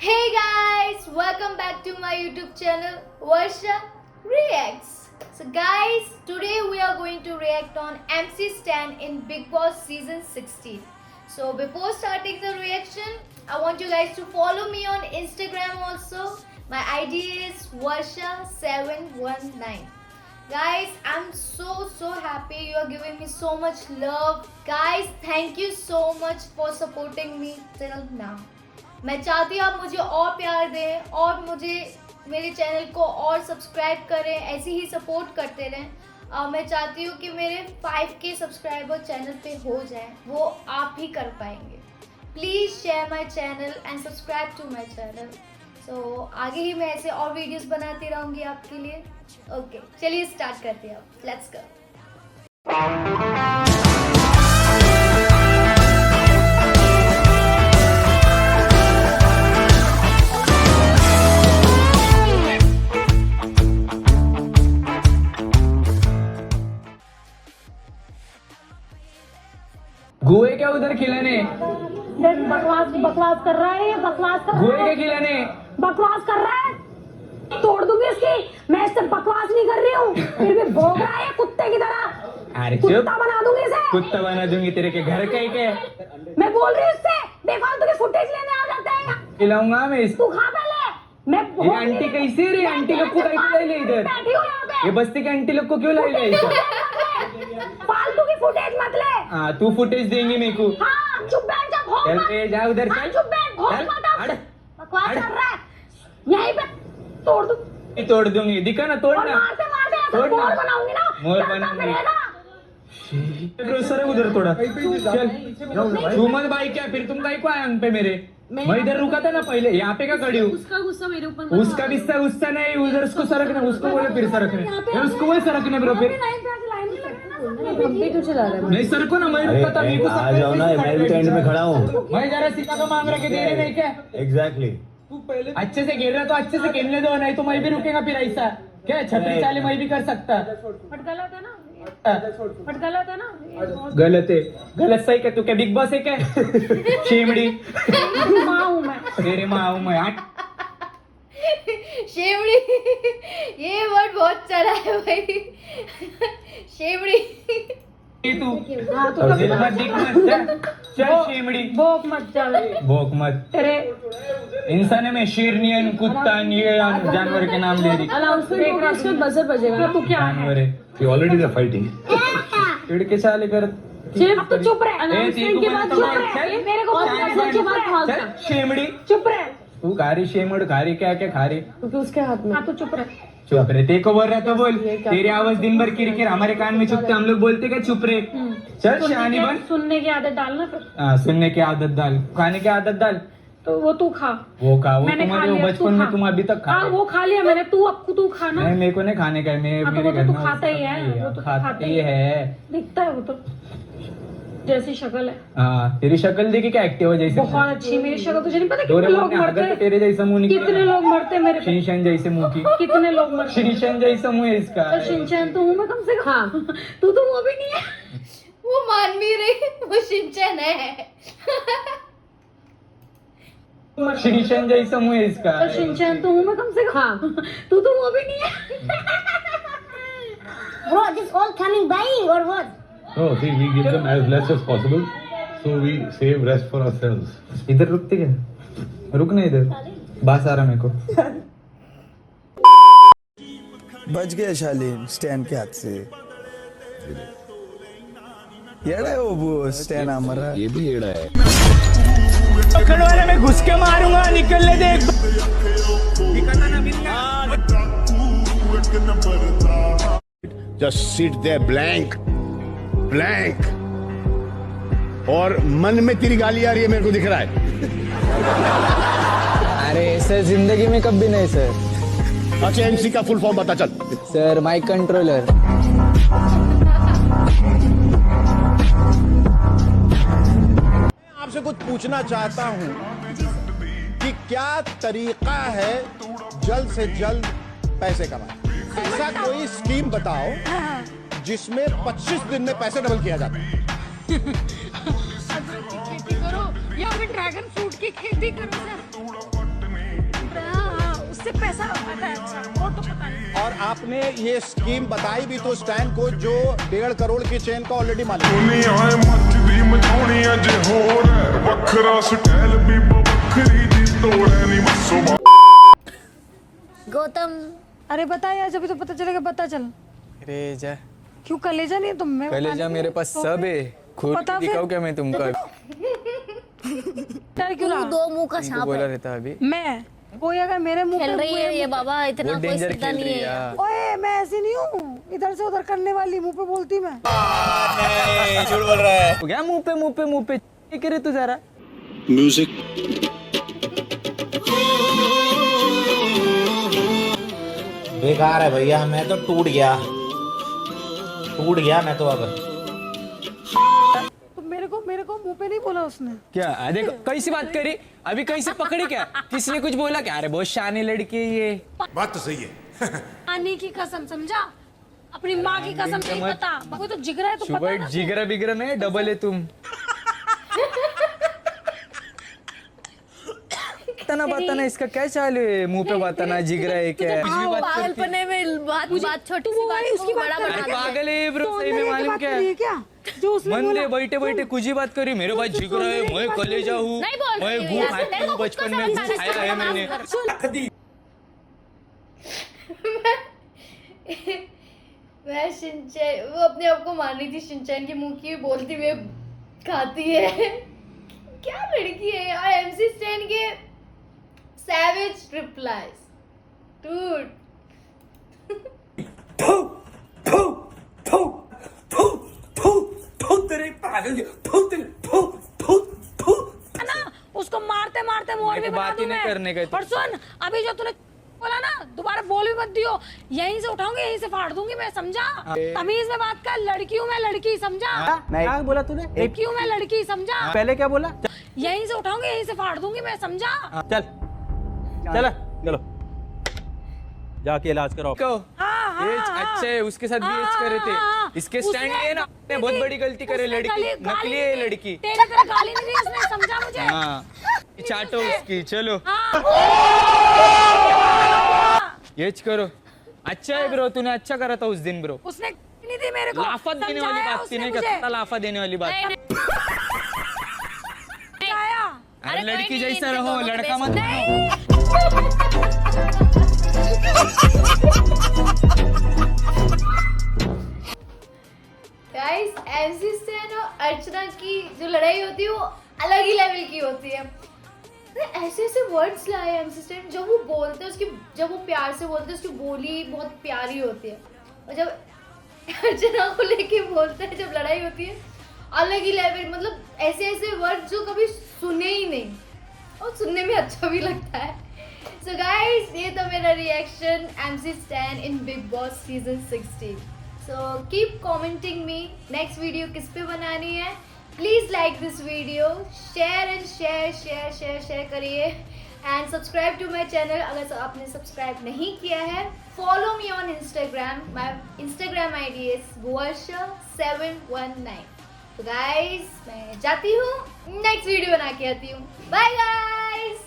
Hey guys, welcome back to my YouTube channel Varsha Reacts. So guys, today we are going to react on MC Stan in Bigg Boss season 16. So before starting the reaction, I want you guys to follow me on Instagram also. My ID is Varsha719. Guys, I'm so happy you are giving me so much love. Guys, thank you so much for supporting me till now. मैं चाहती हूँ आप मुझे और प्यार दें और मुझे मेरे चैनल को और सब्सक्राइब करें, ऐसे ही सपोर्ट करते रहें। मैं चाहती हूँ कि मेरे 5K सब्सक्राइबर चैनल पे हो जाएं, वो आप ही कर पाएंगे। Please share my channel and subscribe to my channel. So आगे ही मैं ऐसे और वीडियोस बनाती रहूँगी आपके लिए। ओके, चलिए स्टार्ट करते हैं अब। Let's go. गुए क्या उधर खिलाने? बकवास कर रहा है ये, बकवास कर रहा गुए है। क्या खिलाने? बकवास कर रहा है, तोड़ दूंगी इसकी। मैं इससे बकवास नहीं कर रही हूँ, फिर भी भौंक रहा है कुत्ते की तरह। अरे चुप, कुत्ता बना दूंगी इसे। कुत्ता बना दूंगी तेरे के घर का ही क्या? मैं बोल रही हूँ इससे, बेफालतू की फुटेज लेने आ जाते हैं। खिलाऊंगा मैं इसको। तू खा पहले। मैं ये आंटी कैसी रे? आंटी लोग को क्यों लाई इधर? बैठी हूँ यहाँ पे। ये बस्ती के आंटी लोग को क्यों लाई इधर? फालतू की फुटेज मत ले। हाँ, तू फुटेज देंगी मेरे को। हाँ, चुप बैठ जा, भौंक चल मत। पे जा उधर, हाँ, चल चुप बैठ, भौंक चल, मत अब। हट, बकवास हट। कर रहा है, यहीं पे तोड़ दूँ। ये तोड़ दूंगी, दिखा ना, और तोड़ना। मारते मारते ऐसा तोड़ना। मोर बनाऊंगी ना, मोर चलता बनाऊंगी। फिरेगा। सर उधर थोड़ा चल, तू मत भाई, क्या फिर तुम काय को आए पे मेरे? मैं इधर रुका था ना पहले, यहाँ पे क्या खड़ी हूँ? उसका गुस्सा मेरे ऊपर उसका गुस्सा गुस्सा नहीं, उधर उसको सरकने, उसको बोले फिर सरकने, उसको बोले सरकने ब्रो फिर। हम पे क्यों चला रहा है? नहीं सर को ना, मैं रुका था, मेरे को आ जाओ ना, मैं भी तो एंड में खड़ा हूँ। मैं जरा सिक्का का मांग रहा के दे रहे नहीं क्या? एग्जैक्टली। तू पहले अच्छे से खेल रहा तो अच्छे से खेलने दो, नहीं तो मैं भी रुकेगा फिर ऐसा क्या? छतरी चाले मैं भी कर सकता। फटगला था ना, हाँ, फटगला था ना। गलत है, गलत सही क्या? तू क्या बिग बॉस है क्या? शेमड़ी माँ हूँ मैं। तेरे माँ हूँ मैं। हट। शेमड़ी, ये वर्ड बहुत चला है भाई। शेमड़ी। ये तू हाँ, तू अब कभी मत दिख मत, चल शेमड़ी। भौंक मत चल। भोक मत। तेरे इंसान है मैं, शेरनी, कुत्ता, ये जानवर के नाम ले रही। अनाउंसमेंट होगा, उसके बाद बजर बजेगा। तू क्या है? जानवर है, ऑलरेडी द फाइटिंग। चिड़ के चाले कर। अब तो चुप रह। अनाउंसमेंट के बाद चुप रह। मेरे को बजर के बाद भाग चल शेमड़ी। चुप रह। तू खारी शेमड़, खारी क्या क्या खारी? क्योंकि उसके हाथ में हाँ, तू चुप रह। चुप रहे, तेरे को बोल रहा तो बोल। तेरी आवाज दिन भर किरकिर हमारे कान में चुपते, हम लोग बोलते क्या चुप रहे? चल शहानी बन। सुनने की आदत डालना फिर। हाँ, सुनने की आदत डाल, खाने की आदत डाल। तो वो तू खा। वो खा, वो मैंने खा तुम्हारे लिया, बचपन तू में खा। तुम अभी तक खा हाँ, रहे। वो खा लिया मैंने। तू अब तू खाना। नहीं, मेरे को नहीं खाने का है। मैं हाँ, तो मेरे वो तो घर तू में खाता ही है, वो तो तू खाता खाते ही ही है। दिखता है वो तो, जैसी शक्ल है। हाँ, तेरी शक्ल देखी क्या एक्टिव जैसे? बहुत अच्छी मेरी शक्ल। तुझे नहीं पता कितने डोरेमोन लोग ने मरते अगर तो हैं? तेरे जैसा मुंह निकला। कितने लोग मरते हैं मेरे पे? शिनचैन जैसे मुंह की। कितने लोग मरते हैं? शिनचैन जैसा मुंह है इसका। तो शिनचैन तो हूँ मैं कम से कम। हाँ। तू तो वो भी नहीं है। वो मान भी रही, वो शिनचैन है। शिनचैन जैसा मुंह है इसका। तो शिनचैन तो हूँ मैं कम से कम। हाँ। तू तो वो भी नहीं है। Bro, this all coming by or what? No, see, we give them as less as possible, so we save rest for ourselves. इधर रुकते क्या? रुक ना इधर, बास आ रहा मेरे को। बच गए शालीन स्टैन के हाथ से। येड़ा है वो स्टैन हमारा। ये भी एड़ा है। पकड़ वाले में घुस के मारूंगा, निकलने दे। निकलना ना बिल्ला। Just sit there blank, blank. और मन में तेरी गाली आ रही है, मेरे को दिख रहा है। अरे सर, जिंदगी में कभी नहीं सर। अच्छा, एमसी का फुल फॉर्म बता चल। Sir, mike controller. आपसे कुछ पूछना चाहता हूं कि क्या तरीका है जल्द से जल्द पैसे कमाने? ऐसा कोई स्कीम बताओ जिसमें 25 दिन में पैसे डबल किया जाता है। खेती करो या फिर ड्रैगन फ्रूट की खेती करो सर। इससे पैसा आता है। अच्छा, और तो पता नहीं। और आपने ये स्कीम बताई भी तो स्टैन को, जो 1.5 करोड़ की चेन का ऑलरेडी मालिक है। दुनिया है मचदी मचाउणी अज होर है, वखरा स्टाइल भी बखरी दी तोड़ है नी मसो। गौतम अरे बता यार, जब तो पता चलेगा, पता चल। अरे जा क्यों कलेजा नहीं तुम में? कलेजा मेरे पास सब है, खोल पता के फिर। दिखाऊं क्या मैं तुमको? डर क्यों तू रहा? 2 मुंह का तुमको सांप बोला है। रहता अभी। मैं कोई अगर मेरे मुंह खेल पे रही है ये बाबा, इतना बहुत कोई डेंजर सीधा खेल नहीं रही है है यार। यार। ओए मैं ऐसी नहीं हूँ, इधर से उधर करने वाली, मुंह पे बोलती मैं। झूठ बोल रहा है। हो गया मुंह पे करे तू जरा। बेकार है भैया, मैं तो टूट गया मैं तो। अब तो मेरे को मुंह पे नहीं बोला उसने। क्या देखो कैसी बात करी अभी, कैसे पकड़ी क्या? किसने कुछ बोला क्या? अरे बहुत शानी लड़की है ये। बात तो सही है। पानी की कसम, समझा? अपनी माँ की कसम नहीं पता, वो तो जिगरा है तो पता है सुबह ना। जिगरा बिगरा नहीं, डबल है तुम। बताना इसका क्या चाल है? मुंह पे बताना जिगरा है क्या? कुछ भी बात करती है। पागलपने में बात छोटी सी बात उसकी को बात बड़ा कर बना रही देते हैं। पागल है ब्रो, सही में तो मालूम क्या है क्या? जो उसने मन बोला। दे बैठे बैठे कुछ ही बात करी। मेरे भाई जिगरा है, मैं कलेजा हूँ, नहीं बोल मैं रही हूँ गू यार, खाती तेरे हूँ, को बचपन खुद में को गू समझना खाया है मैंने। मैं शिनचैन, वो अपने आप को मान रही थी शिनचैन की मुंह की बोलती हुए खाती है। क्या लड़की है। और एमसी स्टैन के savage replies, dude. ना उसको मारते मारते मोर भी बना बात ही दूं नहीं मैं। करने का। और सुन, अभी जो तूने बोला ना, दोबारा बोल भी मत दियो। यहीं से उठाऊंगी, यहीं से फाड़ दूंगी मैं, समझा? तमीज में बात कर। लड़की हूँ मैं, लड़की, समझा? क्या बोला तूने? लड़की हूँ मैं, लड़की, समझा? पहले क्या बोला? यहीं से उठाऊंगी, यहीं से फाड़ दूंगी मैं, समझा? चलो जाके इलाज कराओ। एज अच्छा है, उसके साथ भी एज करे थे। इसके स्टैंड लिए ना, उसने बहुत बड़ी गलती करे। लड़की नकली है लड़की। तेरी तरह गाली नहीं दी उसने, समझा मुझे? हाँ चाटो उसकी, चलो एज करो। अच्छा है ब्रो, तूने अच्छा करा था उस दिन ब्रो। उसने नहीं दी मेरे को। लाफा देने वाली समझाया बात थी, उसने नहीं मुझे। करता लाफा देने वाली बात। समझाया। अरे कोई लड़की नहीं, जैसा इनके रहो, दोनों लड़का के मत बेस्ट गाइस एमसी स्टैन और अर्चना की जो लड़ाई होती है वो अलग ही लेवल की होती है। ऐसे ऐसे वर्ड्स लाए एमसी स्टैन, जब वो बोलते हैं उसकी, जब वो प्यार से बोलते हैं उसकी बोली बहुत प्यारी होती है। और जब अर्चना को लेके बोलते हैं, जब लड़ाई होती है, अलग ही लेवल। मतलब ऐसे ऐसे वर्ड जो कभी सुने ही नहीं और सुनने में अच्छा भी लगता है। सो गाइस, ये तो मेरा reaction MC Stan in Bigg Boss season 16। So keep commenting me next video किस पे बनानी है। Please like this video, share and share करिए and subscribe to my channel अगर आपने सब्सक्राइब नहीं किया है। Follow me on Instagram, my Instagram ID is Varsha719। तो गाइस मैं जाती हूँ, नेक्स्ट वीडियो बना के आती हूँ। Bye guys.